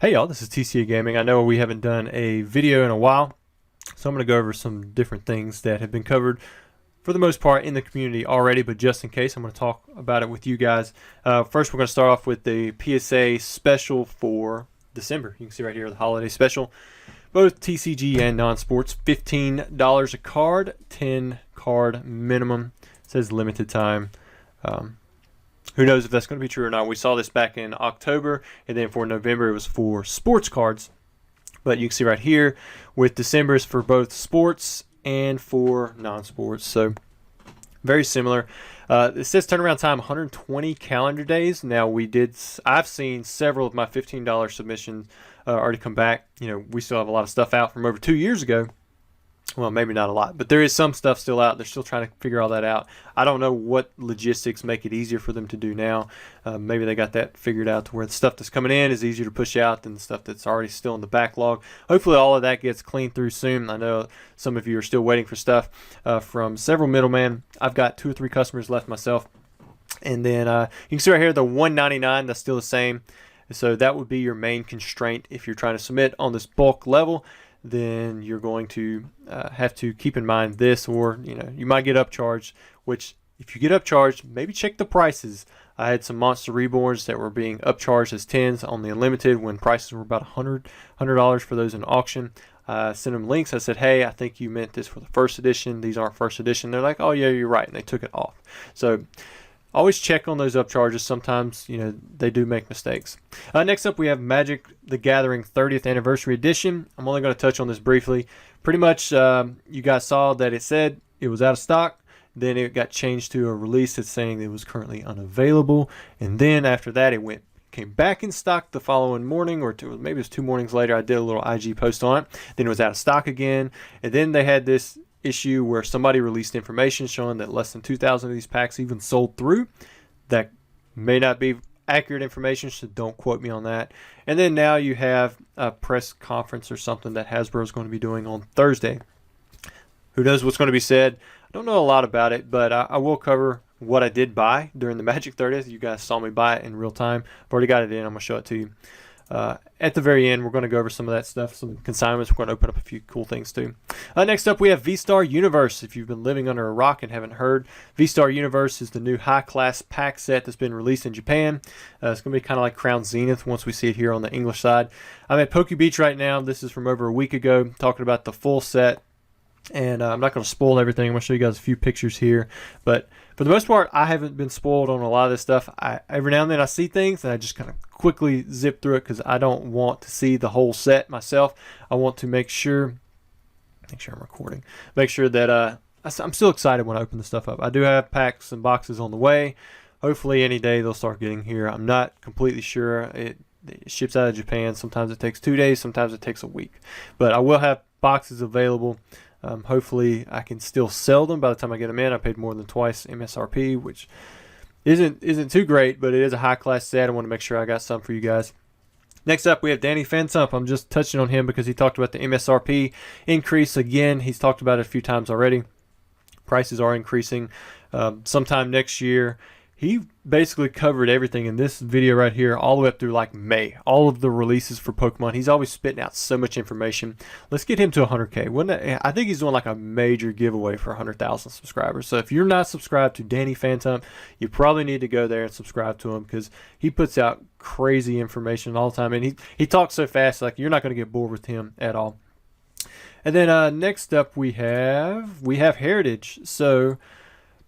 Hey y'all, this is TCA Gaming. I know we haven't done a video in a while, so I'm going to go over some different things that have been covered for the most part in the community already, but just in case, I'm going to talk about it with you guys. First, we're going to start off with the PSA special for December. You can see right here the holiday special. Both TCG and non-sports, $15 a card, 10 card minimum. It says limited time. Who knows if that's going to be true or not. We saw this back in October, and then for November it was for sports cards. But you can see right here with December is for both sports and for non-sports. So very similar. It says turnaround time 120 calendar days. Now I've seen several of my $15 submissions already come back. You know, we still have a lot of stuff out from over 2 years ago. Well, maybe not a lot, but there is some stuff still out. They're still trying to figure all that out. I don't know what logistics make it easier for them to do now. Maybe they got that figured out to where the stuff that's coming in is easier to push out than the stuff that's already still in the backlog. Hopefully all of that gets cleaned through soon. I know some of you are still waiting for stuff from several middlemen. I've got 2 or 3 customers left myself. And then you can see right here the $199, that's still the same. So that would be your main constraint if you're trying to submit on this bulk level. Then you're going to have to keep in mind this, or you might get upcharged, which if you get upcharged, maybe check the prices. I had some Monster Reborns that were being upcharged as 10s on the Unlimited when prices were about $100 for those in auction. I sent them links. I said, hey, I think you meant this for the first edition. These aren't first edition. They're like, oh yeah, you're right, and they took it off. So always check on those upcharges. Sometimes, they do make mistakes. Next up, we have Magic the Gathering 30th Anniversary Edition. I'm only going to touch on this briefly. Pretty much, you guys saw that it said it was out of stock. Then it got changed to a release that's saying it was currently unavailable. And then after that, it came back in stock the following morning, or maybe it was 2 mornings later. I did a little IG post on it. Then it was out of stock again. And then they had this issue where somebody released information showing that less than 2,000 of these packs even sold through. That may not be accurate information, so don't quote me on that. And then now you have a press conference or something that Hasbro is going to be doing on Thursday. Who knows what's going to be said? I don't know a lot about it, but I will cover what I did buy during the Magic 30th. You guys saw me buy it in real time. I've already got it in. I'm going to show it to you. At the very end, we're going to go over some of that stuff, some consignments. We're going to open up a few cool things too. Next up, we have V-Star Universe. If you've been living under a rock and haven't heard, V-Star Universe is the new high-class pack set that's been released in Japan. It's going to be kind of like Crown Zenith once we see it here on the English side. I'm at Poke Beach right now. This is from over a week ago, talking about the full set. And I'm not going to spoil everything. I'm going to show you guys a few pictures here. But for the most part, I haven't been spoiled on a lot of this stuff. Every now and then I see things and I just kind of quickly zip through it because I don't want to see the whole set myself. I want to make sure I'm recording. Make sure that I'm still excited when I open the stuff up. I do have packs and boxes on the way. Hopefully any day they'll start getting here. I'm not completely sure. It ships out of Japan. Sometimes it takes 2 days. Sometimes it takes a week. But I will have boxes available. Hopefully I can still sell them by the time I get them in. I paid more than twice MSRP, which isn't too great, but it is a high class set. I want to make sure I got some for you guys. Next up, we have Danny Phantump. I'm just touching on him because he talked about the MSRP increase again. He's talked about it a few times already. Prices are increasing sometime next year. He basically covered everything in this video right here all the way up through like May. All of the releases for Pokemon. He's always spitting out so much information. Let's get him to 100K. I think he's doing like a major giveaway for 100,000 subscribers. So if you're not subscribed to Danny Phantump, you probably need to go there and subscribe to him because he puts out crazy information all the time. And he talks so fast, like you're not going to get bored with him at all. And then next up we have Heritage. So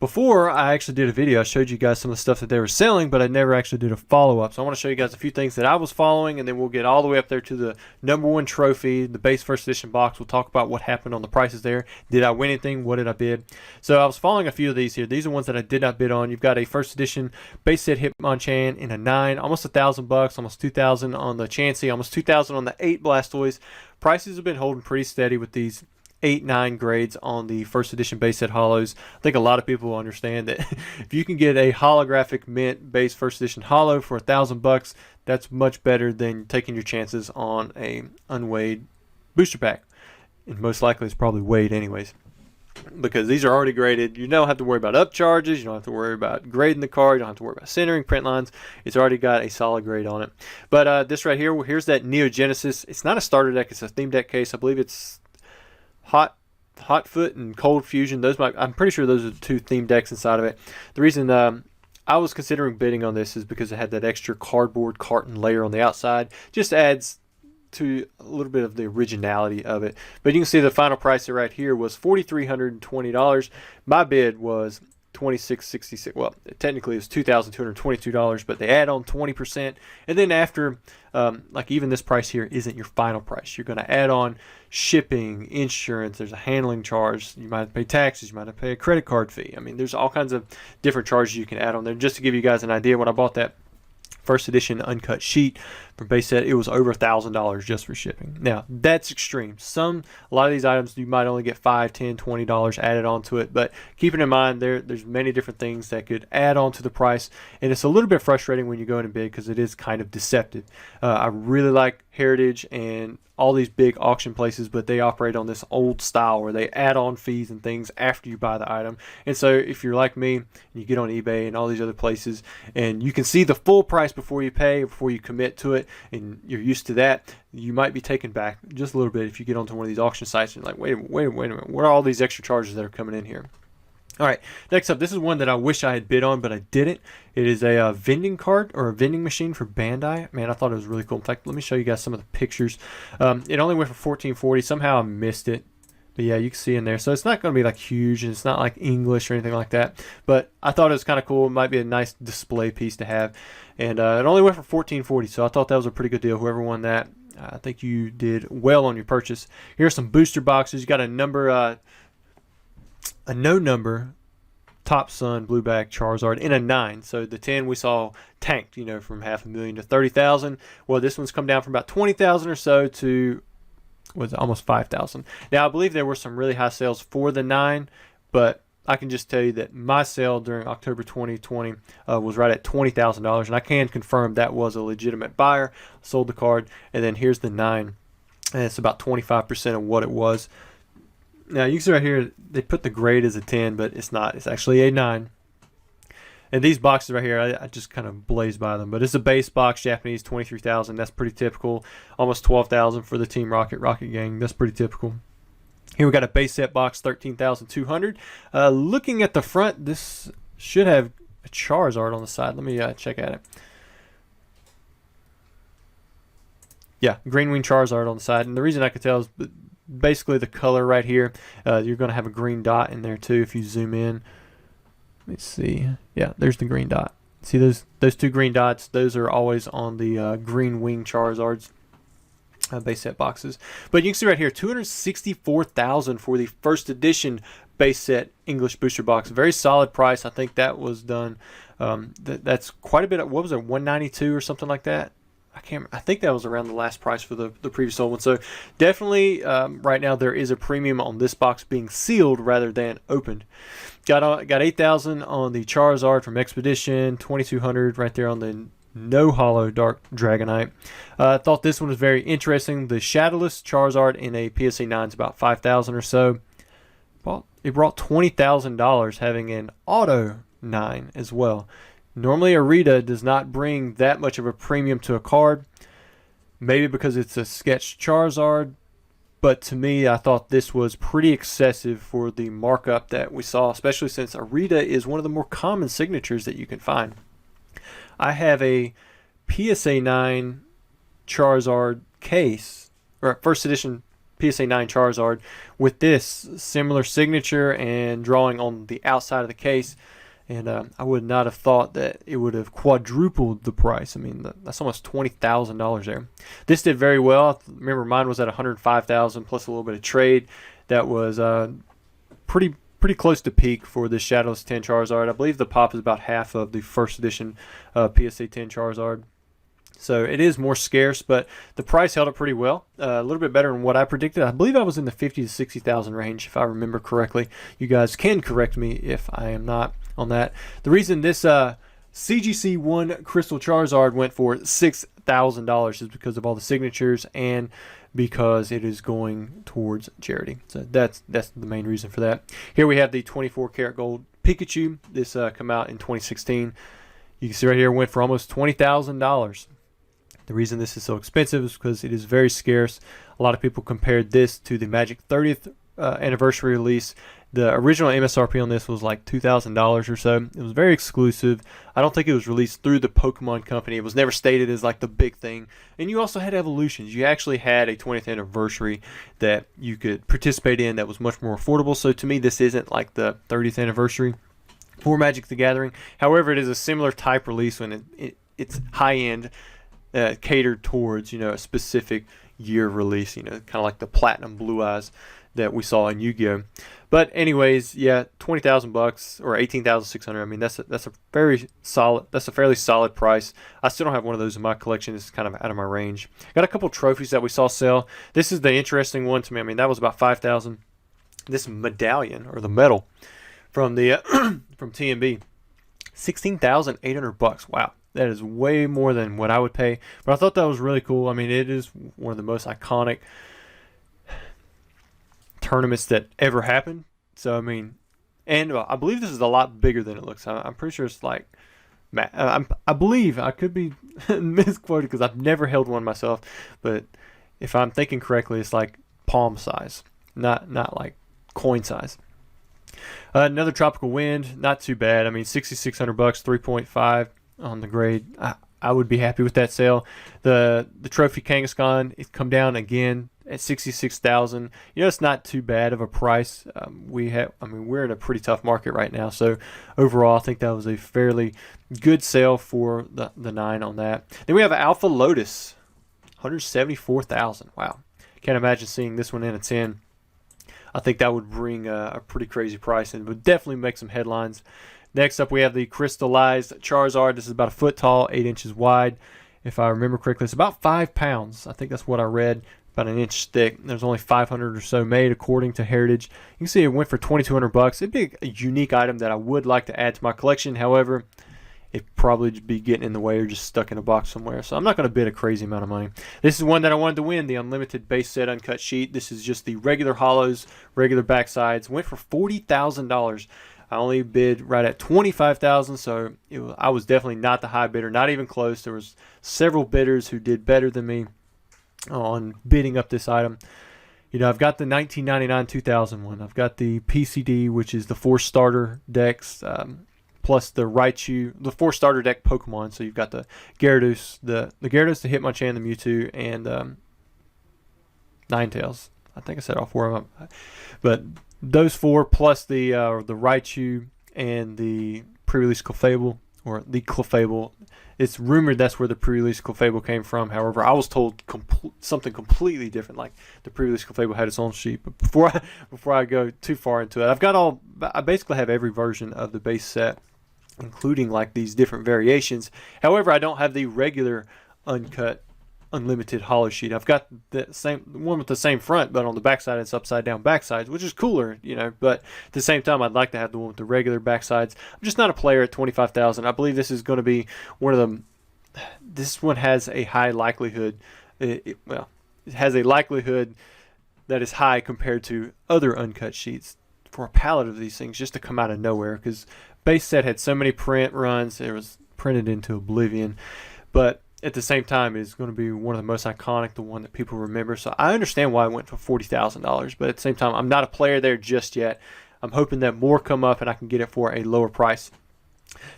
before I actually did a video, I showed you guys some of the stuff that they were selling, but I never actually did a follow-up. So I want to show you guys a few things that I was following, and then we'll get all the way up there to the #1 trophy, the base first edition box. We'll talk about what happened on the prices there. Did I win anything? What did I bid? So I was following a few of these here. These are ones that I did not bid on. You've got a first edition base set Hitmonchan in a 9, almost $1,000, almost $2,000 on the Chansey, almost $2,000 on the 8 Blastoise. Prices have been holding pretty steady with these 8-9 grades on the first edition base set hollows. I think a lot of people will understand that if you can get a holographic mint base first edition hollow for $1,000, that's much better than taking your chances on a unweighed booster pack. And most likely it's probably weighed anyways. because these are already graded. You don't have to worry about up charges. You don't have to worry about grading the card. You don't have to worry about centering, print lines. It's already got a solid grade on it. But this right here, here's that Neo Genesis. It's not a starter deck. It's a theme deck case. I believe it's Hot Foot and Cold Fusion. I'm pretty sure those are the two theme decks inside of it. The reason I was considering bidding on this is because it had that extra cardboard carton layer on the outside. Just adds to a little bit of the originality of it. But you can see the final price right here was $4,320. My bid was $2,666. Well, technically it's $2,222, but they add on 20%. And then after, like even this price here isn't your final price. You're going to add on shipping, insurance, there's a handling charge, you might have to pay taxes, you might have to pay a credit card fee. I mean, there's all kinds of different charges you can add on there. Just to give you guys an idea, when I bought that first edition uncut sheet from base set, it was over $1,000 just for shipping. Now that's extreme. A lot of these items you might only get $5, $10, $20 added onto it, but keeping in mind there's many different things that could add on to the price, and it's a little bit frustrating when you go in and bid because it is kind of deceptive. I really like Heritage and all these big auction places, but they operate on this old style where they add on fees and things after you buy the item. And so if you're like me and you get on eBay and all these other places and you can see the full price before you pay, before you commit to it, and you're used to that, you might be taken back just a little bit if you get onto one of these auction sites and you're like, wait a minute, what are all these extra charges that are coming in here? All right, next up, this is one that I wish I had bid on, but I didn't. It is a vending cart or a vending machine for Bandai. Man, I thought it was really cool. In fact, let me show you guys some of the pictures. It only went for $14.40. Somehow I missed it. But yeah, you can see in there. So it's not going to be like huge, and it's not like English or anything like that. But I thought it was kind of cool. It might be a nice display piece to have. And it only went for $14.40, so I thought that was a pretty good deal. Whoever won that, I think you did well on your purchase. Here's some booster boxes. You got a number, a no number Top Sun Blueback Charizard in a 9. So the 10 we saw tanked, you know, from $500,000 to $30,000. Well, this one's come down from about $20,000 or so to was almost $5,000. Now I believe there were some really high sales for the 9, but I can just tell you that my sale during October 2020 was right at $20,000, and I can confirm that was a legitimate buyer. Sold the card, and then here's the 9, and it's about 25% of what it was. Now you can see right here they put the grade as a 10, but it's not. It's actually a 9. And these boxes right here, I just kind of blaze by them. But it's a base box, Japanese, $23,000. That's pretty typical. Almost $12,000 for the Team Rocket Gang. That's pretty typical. Here we got a base set box, $13,200. Looking at the front, this should have a Charizard on the side. Let me check at it. Yeah, Green Wing Charizard on the side. And the reason I could tell is basically the color right here. You're going to have a green dot in there too if you zoom in. Let's see. Yeah, there's the green dot. See those two green dots? Those are always on the Green Wing Charizards base set boxes. But you can see right here, $264,000 for the first edition base set English booster box. Very solid price. I think that was done. That's quite a bit. What was it? $192 or something like that. I think that was around the last price for the previous old one. So definitely right now there is a premium on this box being sealed rather than opened. Got $8,000 on the Charizard from Expedition, $2,200 right there on the no hollow Dark Dragonite. I thought this one was very interesting. The Shadowless Charizard in a PSA 9 is about $5,000 or so. It brought $20,000 having an Auto 9 as well. Normally, Arita does not bring that much of a premium to a card. Maybe because it's a sketched Charizard. But to me, I thought this was pretty excessive for the markup that we saw, especially since Arita is one of the more common signatures that you can find. I have a PSA 9 Charizard case, or first edition PSA 9 Charizard, with this similar signature and drawing on the outside of the case. And I would not have thought that it would have quadrupled the price. I mean, that's almost $20,000 there. This did very well. I remember mine was at $105,000 plus a little bit of trade. That was pretty close to peak for this Shadowless 10 Charizard. I believe the pop is about half of the first edition PSA 10 Charizard. So it is more scarce, but the price held up pretty well. A little bit better than what I predicted. I believe I was in the $50,000 to $60,000 range, if I remember correctly. You guys can correct me if I am not on that. The reason this CGC1 Crystal Charizard went for $6,000 just because of all the signatures and because it is going towards charity. So that's the main reason for that. Here we have the 24 karat gold Pikachu. This come out in 2016. You can see right here went for almost $20,000. The reason this is so expensive is because it is very scarce. A lot of people compared this to the Magic 30th anniversary release. The original MSRP on this was like $2,000 or so. It was very exclusive. I don't think it was released through the Pokemon company. It was never stated as like the big thing. And you also had evolutions. You actually had a 20th anniversary that you could participate in that was much more affordable. So to me, this isn't like the 30th anniversary for Magic the Gathering. However, it is a similar type release when it's high-end, catered towards, a specific year release, kind of like the Platinum Blue Eyes that we saw in Yu-Gi-Oh. But anyways, yeah, $20,000 or $18,600. I mean, that's a fairly solid price. I still don't have one of those in my collection. It's kind of out of my range. Got a couple trophies that we saw sell. This is the interesting one to me. I mean, that was about $5,000. This medallion or the medal from the from TMB, $16,800. Wow. That is way more than what I would pay. But I thought that was really cool. I mean, it is one of the most iconic tournaments that ever happened. So, I mean, and I believe this is a lot bigger than it looks. I'm pretty sure it's like, I believe, I could be misquoted because I've never held one myself. But if I'm thinking correctly, it's like palm size, not like coin size. Another Tropical Wind, not too bad. I mean, $6,600, 3.5 on the grade. I would be happy with that sale. The Trophy Kangaskhan, it's come down again at $66,000. It's not too bad of a price. We're in a pretty tough market right now. So overall, I think that was a fairly good sale for the 9 on that. Then we have Alpha Lotus, $174,000. Wow, can't imagine seeing this one in a 10. I think that would bring a pretty crazy price and would definitely make some headlines. Next up, we have the crystallized Charizard. This is about a foot tall, 8 inches wide. If I remember correctly, it's about 5 pounds. I think that's what I read. About an inch thick. There's only 500 or so made according to Heritage. You can see it went for $2,200. It'd be a unique item that I would like to add to my collection. However, it'd probably be getting in the way or just stuck in a box somewhere. So I'm not going to bid a crazy amount of money. This is one that I wanted to win, the Unlimited Base Set Uncut Sheet. This is just the regular hollows, regular backsides. Went for $40,000. I only bid right at $25,000, so I was definitely not the high bidder, not even close. There was several bidders who did better than me on bidding up this item. I've got the 1999-2000 one. I've got the PCD, which is the 4 starter decks, plus the Raichu, the 4 starter deck Pokemon. So you've got the Gyarados, the Gyarados, the Hitmonchan, the Mewtwo, and Ninetales. I think I said all 4 of them, but those 4 plus the Raichu and the pre-release Clefable, or the Clefable. It's rumored that's where the pre-release Clefable came from. However, I was told something completely different. Like the pre-release Clefable had its own sheet. But before I go too far into it, I basically have every version of the base set, including like these different variations. However, I don't have the regular uncut unlimited hollow sheet. I've got the same one with the same front, but on the backside it's upside down backsides, which is cooler, but at the same time I'd like to have the one with the regular backsides. I'm just not a player at $25,000. I believe this is going to be one of them. This one has a high likelihood, it has a likelihood that is high compared to other uncut sheets for a palette of these things just to come out of nowhere, because base set had so many print runs, it was printed into oblivion. But at the same time, it's going to be one of the most iconic, the one that people remember. So I understand why I went for $40,000, but at the same time, I'm not a player there just yet. I'm hoping that more come up and I can get it for a lower price.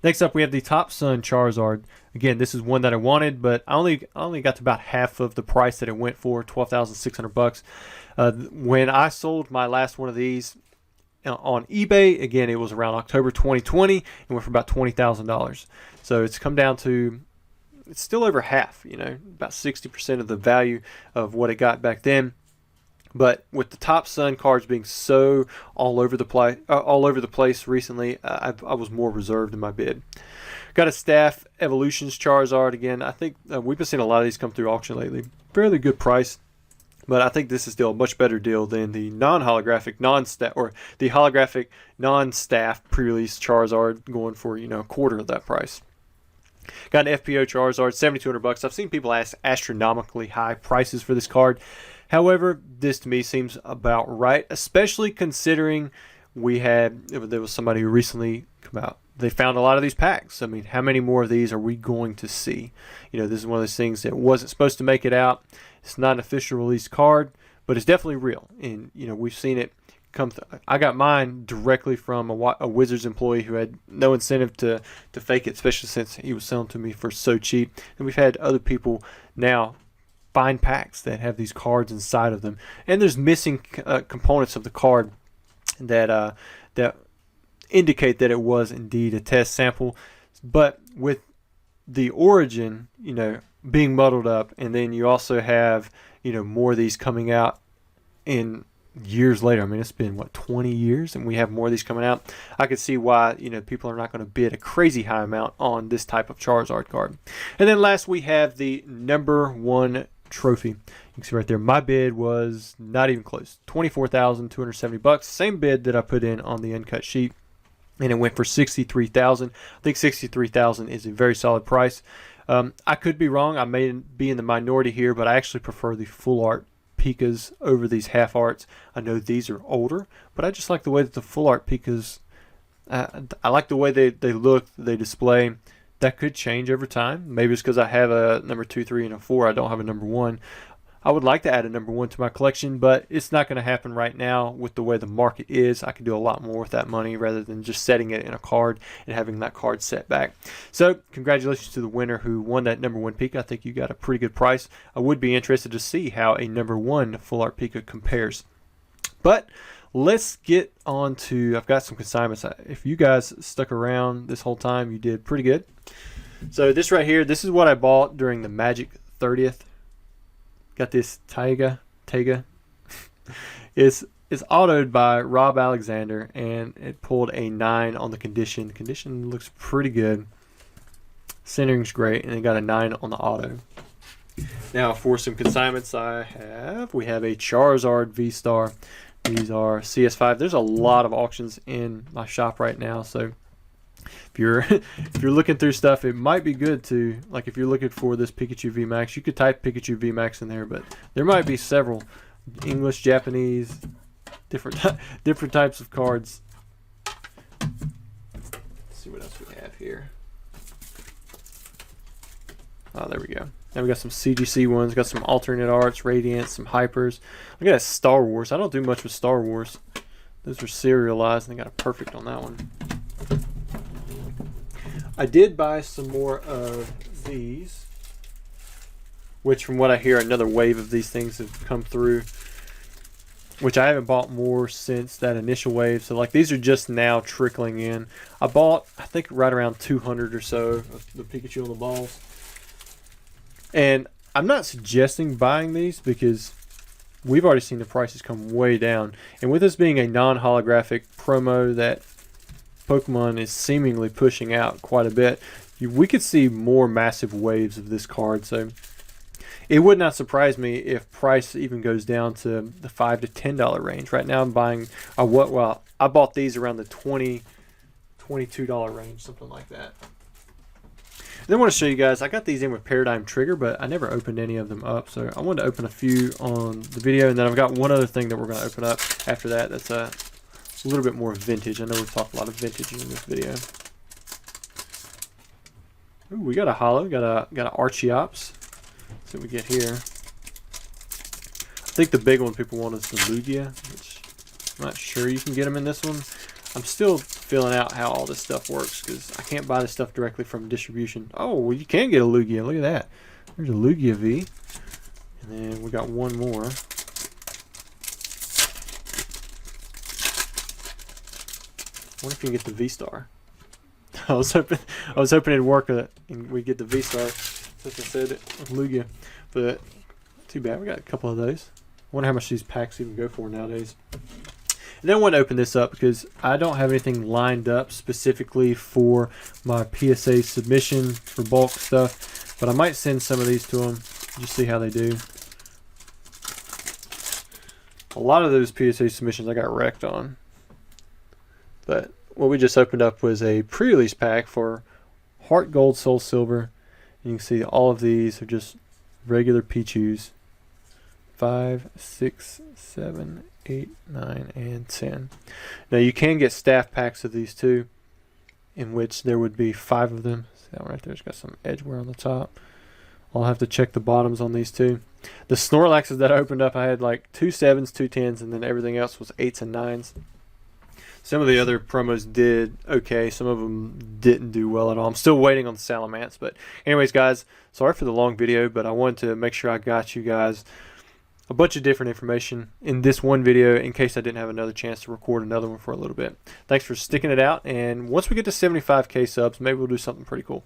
Next up, we have the Top Sun Charizard. Again, this is one that I wanted, but I only got to about half of the price that it went for, $12,600. When I sold my last one of these on eBay, again, it was around October 2020, and went for about $20,000. So it's come down to, it's still over half, about 60% of the value of what it got back then. But with the Top Sun cards being so all over the place recently, I was more reserved in my bid. Got a Staff Evolutions Charizard again. I think we've been seeing a lot of these come through auction lately. Fairly good price, but I think this is still a much better deal than the non-holographic, non-staff, or the holographic non-staff pre-release Charizard, going for a quarter of that price. Got an FPO Charizard, $7,200. I've seen people ask astronomically high prices for this card. However, this to me seems about right, especially considering there was somebody who recently come out. They found a lot of these packs. I mean, how many more of these are we going to see? This is one of those things that wasn't supposed to make it out. It's not an official release card, but it's definitely real. And, we've seen it come. I got mine directly from a Wizards employee who had no incentive to fake it, especially since he was selling to me for so cheap. And we've had other people now find packs that have these cards inside of them. And there's missing components of the card that indicate that it was indeed a test sample. But with the origin, being muddled up, and then you also have, more of these coming out in years later. I mean, it's been 20 years, and we have more of these coming out. I could see why, people are not going to bid a crazy high amount on this type of Charizard card. And then last, we have the #1 trophy. You can see right there, my bid was not even close, $24,270. Same bid that I put in on the uncut sheet, and it went for $63,000. I think $63,000 is a very solid price. I could be wrong. I may be in the minority here, but I actually prefer the full art Pikas over these half arts. I know these are older, but I just like the way that the full art Pikas, I like the way they look, they display. That could change over time. Maybe it's because I have a #2, 3, and a 4. I don't have a #1. I would like to add a #1 to my collection, but it's not going to happen right now with the way the market is. I could do a lot more with that money rather than just setting it in a card and having that card set back. So congratulations to the winner who won that #1 Pika. I think you got a pretty good price. I would be interested to see how a #1 full art Pika compares. But let's get on to, I've got some consignments. If you guys stuck around this whole time, you did pretty good. So this right here, this is what I bought during the Magic 30th. Got this Taiga. It's autoed by Rob Alexander, and it pulled a 9 on the condition. The condition looks pretty good. Centering's great, and it got a 9 on the auto. Now for some consignments we have a Charizard V-Star. These are CS5. There's a lot of auctions in my shop right now, so if you're looking through stuff, it might be good to, like, if you're looking for this Pikachu VMAX, you could type Pikachu VMAX in there, but there might be several English, Japanese, different types of cards. Let's see what else we have here. Oh, there we go. Now we got some CGC ones, got some alternate arts, Radiant, some hypers. Look at that Star Wars. I don't do much with Star Wars. Those are serialized, and they got a perfect on that one. I did buy some more of these, which from what I hear, another wave of these things have come through, which I haven't bought more since that initial wave. So like these are just now trickling in. I bought, I think, right around 200 or so of the Pikachu on the balls. And I'm not suggesting buying these because we've already seen the prices come way down. And with this being a non-holographic promo that Pokemon is seemingly pushing out quite a bit, we could see more massive waves of this card. So it would not surprise me if price even goes down to the $5 to $10 range. Right now I'm buying I bought these around the $20, $22 range, something like that. And then I want to show you guys, I got these in with Paradigm Trigger, but I never opened any of them up. So I wanted to open a few on the video, and then I've got one other thing that we're going to open up after that. That's a little bit more vintage. I know we've talked a lot of vintage in this video. Ooh, we got a holo, got a Archeops. Let's see what we get here. I think the big one people want is the Lugia, which I'm not sure you can get them in this one. I'm still filling out how all this stuff works because I can't buy this stuff directly from distribution. Oh, well, you can get a Lugia. Look at that. There's a Lugia V. And then we got one more. I wonder if you can get the V-Star. I was hoping it'd work and we get the V-Star, since I said it with Lugia. But too bad, we got a couple of those. I wonder how much these packs even go for nowadays. And then I want to open this up because I don't have anything lined up specifically for my PSA submission for bulk stuff, but I might send some of these to them, just see how they do. A lot of those PSA submissions I got wrecked on. But what we just opened up was a pre-release pack for Heart Gold, Soul Silver. And you can see all of these are just regular Pichus. 5, 6, 7, 8, 9, and 10. Now you can get staff packs of these too, in which there would be 5 of them. See that one right there's got some edge wear on the top. I'll have to check the bottoms on these too. The Snorlaxes that I opened up, I had like 2 7s, 2 10s, and then everything else was 8s and 9s. Some of the other promos did okay. Some of them didn't do well at all. I'm still waiting on the Salamence. But anyways, guys, sorry for the long video, but I wanted to make sure I got you guys a bunch of different information in this one video in case I didn't have another chance to record another one for a little bit. Thanks for sticking it out. And once we get to 75K subs, maybe we'll do something pretty cool.